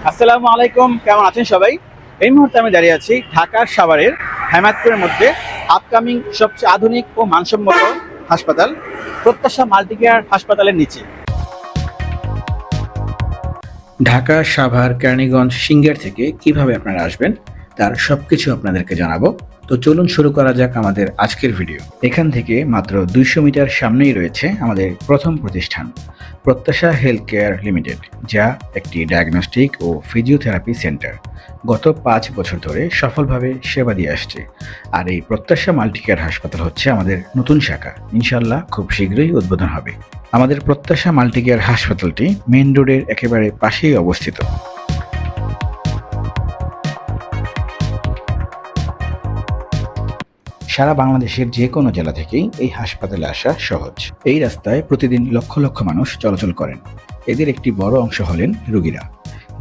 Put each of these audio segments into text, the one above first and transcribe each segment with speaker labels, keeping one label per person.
Speaker 1: আসসালামু আলাইকুম, কেমন আছেন সবাই? এই মুহূর্তে আমি দাঁড়িয়ে আছি ঢাকার সাভারের হেমায়েতপুরের মধ্যে আপকামিং সবচেয়ে আধুনিক ও মানসম্মত হাসপাতাল প্রত্যাশা মাল্টিকেয়ার হাসপাতালের নিচে। ঢাকা, সাভার, কেরানীগঞ্জ, সিংগার থেকে কিভাবে আপনারা আসবেন তার সবকিছু আপনাদেরকে জানাবো। তো চলুন শুরু করা যাক আমাদের আজকের ভিডিও। এখান থেকে মাত্র 200 মিটার সামনেই রয়েছে আমাদের প্রথম প্রতিষ্ঠান প্রত্যাশা হেলথ কেয়ার লিমিটেড, যা একটি ডায়াগনস্টিক ও ফিজিওথেরাপি সেন্টার। গত 5 বছর ধরে সফলভাবে সেবা দিয়ে আসছে। আর এই প্রত্যাশা মাল্টিকেয়ার হাসপাতাল হচ্ছে আমাদের নতুন শাখা। ইনশাল্লাহ খুব শীঘ্রই উদ্বোধন হবে। আমাদের প্রত্যাশা মাল্টিকেয়ার হাসপাতালটি মেইন রোডের একেবারে পাশেই অবস্থিত। সারা বাংলাদেশের যে কোনো জেলা থেকেই এই হাসপাতালে আসা সহজ। এই রাস্তায় প্রতিদিন লক্ষ লক্ষ মানুষ চলাচল করেন। এদের একটি বড় অংশ হলেন রোগীরা,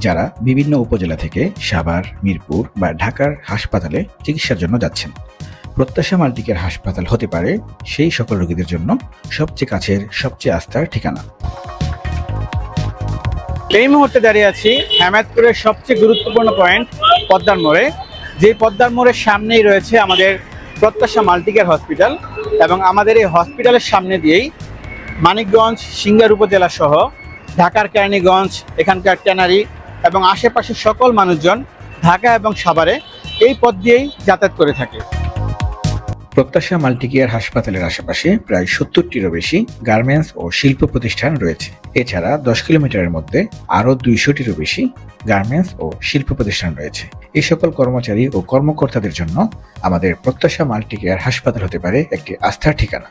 Speaker 1: যারা বিভিন্ন উপজেলা থেকে সাভার, মিরপুর বা ঢাকার হাসপাতালে চিকিৎসার জন্য যাচ্ছেন। প্রত্যাশা মাল্টিকেয়ার হাসপাতাল হতে পারে সেই সকল রোগীদের জন্য সবচেয়ে কাছের, সবচেয়ে আস্থার ঠিকানা। এই মুহূর্তে দাঁড়িয়ে আছি হেমায়েতপুরের সবচেয়ে গুরুত্বপূর্ণ পয়েন্ট পদ্মার মোড়ে। যে পদ্মার মোড়ের সামনেই রয়েছে আমাদের প্রত্যাশা মাল্টিকেয়ার হসপিটাল, এবং আমাদের এই হসপিটালের সামনে দিয়েই মানিকগঞ্জ, সিংগার উপজেলা সহ ঢাকার কেরানীগঞ্জ, এখানকার ট্যানারি এবং আশেপাশের সকল মানুষজন ঢাকা এবং সাভারে এই পথ দিয়েই যাতায়াত করে থাকে। প্রত্যাশা মাল্টিকেয়ার হাসপাতালের আশেপাশে প্রায় 70টিরও বেশি গার্মেন্টস ও শিল্প প্রতিষ্ঠান রয়েছে। এছাড়া 10 কিলোমিটারের মধ্যে আরও 200টিরও বেশি গার্মেন্টস ও শিল্প প্রতিষ্ঠান রয়েছে। এই সকল কর্মচারী ও কর্মকর্তাদের জন্য আমাদের প্রত্যাশা মাল্টিকেয়ার হাসপাতাল হতে পারে একটি আস্থার ঠিকানা।